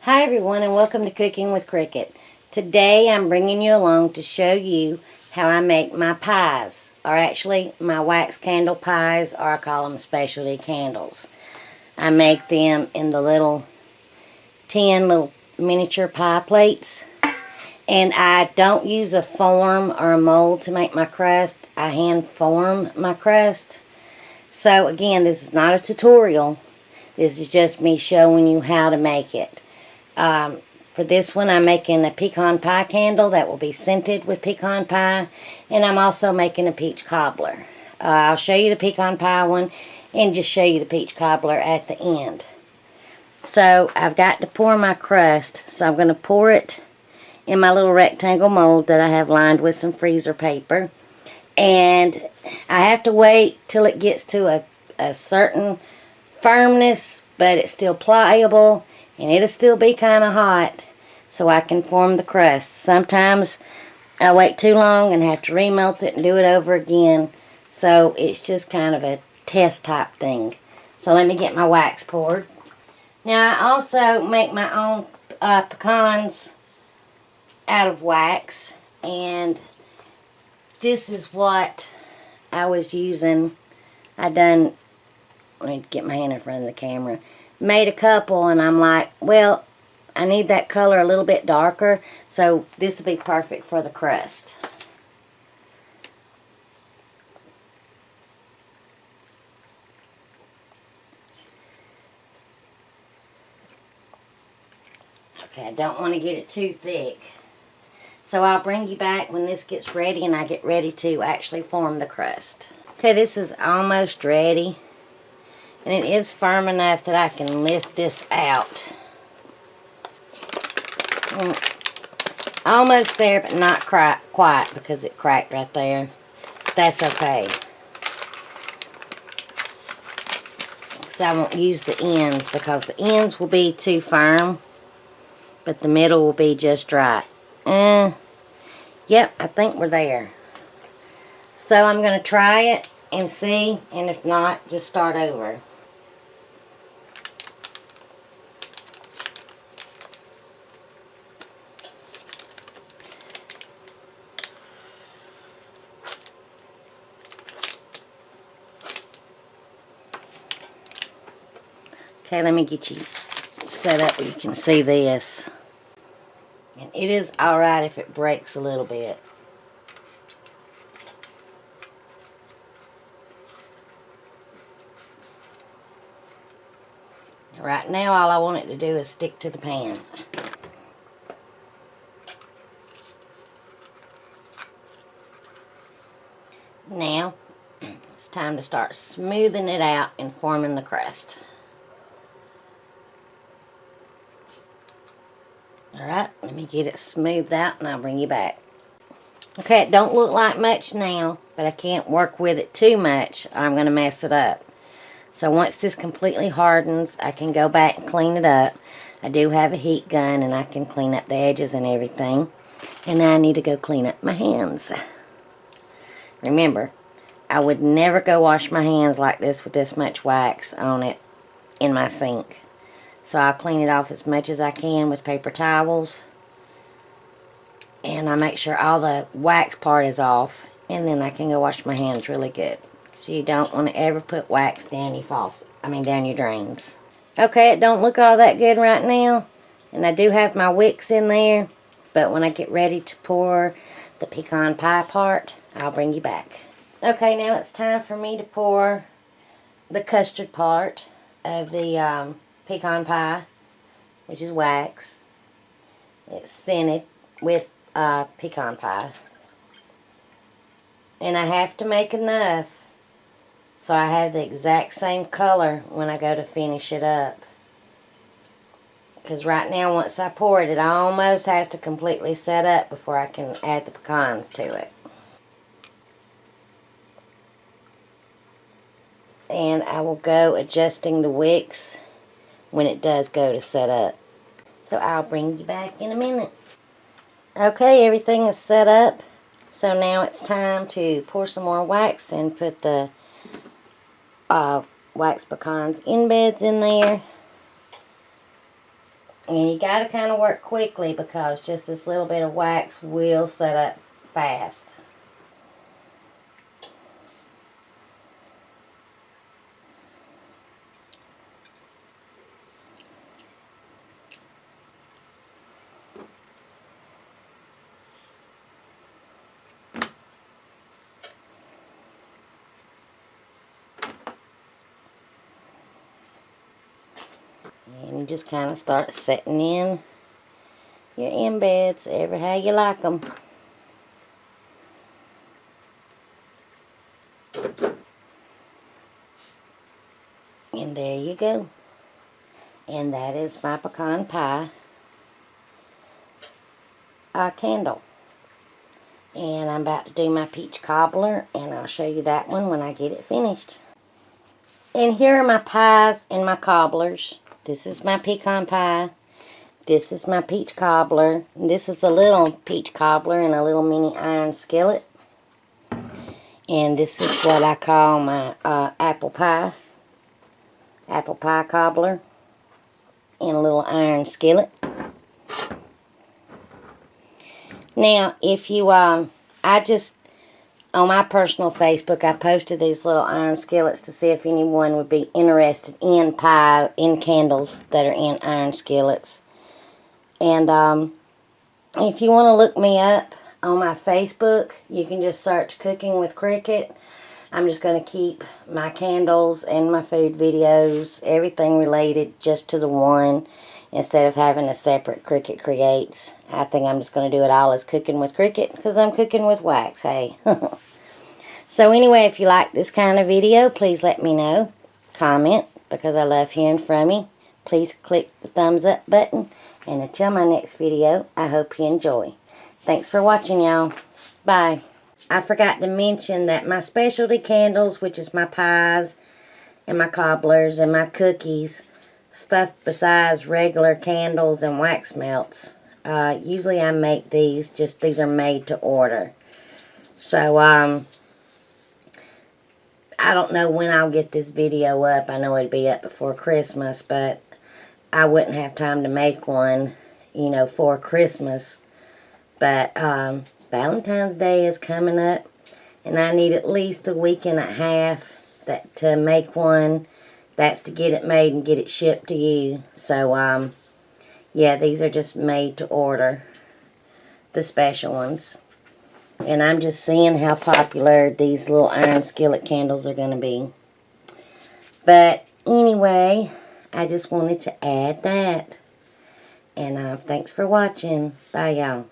Hi everyone, and welcome to Cooking with Cricket. Today I'm bringing you along to show you how I make my pies, or actually my wax candle pies, or I call them specialty candles. I make them in the little little miniature pie plates, and I don't use a form or a mold to make my crust. I hand form my crust. So again, this is not a tutorial. This is just me showing you how to make it. For this one, I'm making a pecan pie candle that will be scented with pecan pie, and I'm also making a peach cobbler. I'll show you the pecan pie one and just show you the peach cobbler at the end. So I've got to pour my crust, so I'm going to pour it in my little rectangle mold that I have lined with some freezer paper, and I have to wait till it gets to a certain firmness, but it's still pliable. And it'll still be kind of hot, so I can form the crust. Sometimes I wait too long and have to remelt it and do it over again. So it's just kind of a test type thing. So let me get my wax poured. Now I also make my own pecans out of wax. And this is what I was using. Let me get my hand in front of the camera. Made a couple, and I'm like, well, I need that color a little bit darker, so this will be perfect for the crust. Okay, I don't want to get it too thick, so I'll bring you back when this gets ready and I get ready to actually form the crust. Okay, this is almost ready. And it is firm enough that I can lift this out. Almost there, but not quite because it cracked right there. That's okay. So I won't use the ends because the ends will be too firm, but the middle will be just right. Yep, I think we're there. So I'm going to try it and see, and if not, just start over. Okay, let me get you set up where you can see this. And it is alright if it breaks a little bit. Right now, all I want it to do is stick to the pan. Now, it's time to start smoothing it out and forming the crust. Alright, let me get it smoothed out and I'll bring you back. Okay, it don't look like much now, but I can't work with it too much or I'm going to mess it up. So once this completely hardens, I can go back and clean it up. I do have a heat gun and I can clean up the edges and everything. And now I need to go clean up my hands. Remember, I would never go wash my hands like this with this much wax on it in my sink. So I'll clean it off as much as I can with paper towels. And I make sure all the wax part is off. And then I can go wash my hands really good. So you don't want to ever put wax down your faucet. Down your drains. Okay, it don't look all that good right now. And I do have my wicks in there. But when I get ready to pour the pecan pie part, I'll bring you back. Okay, now it's time for me to pour the custard part of the pecan pie, which is wax. It's scented with pecan pie. And I have to make enough so I have the exact same color when I go to finish it up. Because right now, once I pour it, it almost has to completely set up before I can add the pecans to it. And I will go adjusting the wicks when it does go to set up. So I'll bring you back in a minute. Okay, everything is set up. So now it's time to pour some more wax and put the wax pecans embeds in there. And you got to kind of work quickly because just this little bit of wax will set up fast. And you just kind of start setting in your embeds every how you like them. And there you go. And that is my pecan pie candle. And I'm about to do my peach cobbler, and I'll show you that one when I get it finished. And here are my pies and my cobblers. This is my pecan pie. This is my peach cobbler. This is a little peach cobbler in a little mini iron skillet. And this is what I call my apple pie cobbler in a little iron skillet. Now, if you, on my personal Facebook, I posted these little iron skillets to see if anyone would be interested in candles that are in iron skillets. And if you want to look me up on my Facebook, you can just search Cooking with Cricket. I'm just going to keep my candles and my food videos, everything related just to the one, instead of having a separate Cricket Creates. I think I'm just going to do it all as Cooking with Cricket because I'm cooking with wax, hey. So anyway, if you like this kind of video, please let me know. Comment, because I love hearing from you. Please click the thumbs up button. And until my next video, I hope you enjoy. Thanks for watching, y'all. Bye. I forgot to mention that my specialty candles, which is my pies and my cobblers and my cookies, stuff besides regular candles and wax melts, usually I make these, these are made to order. So, I don't know when I'll get this video up. I know it'd be up before Christmas, but I wouldn't have time to make one, for Christmas. But, Valentine's Day is coming up, and I need at least a week and a half to make one. That's to get it made and get it shipped to you. So, yeah, these are just made to order, the special ones. And I'm just seeing how popular these little iron skillet candles are going to be. But anyway, I just wanted to add that. And thanks for watching. Bye, y'all.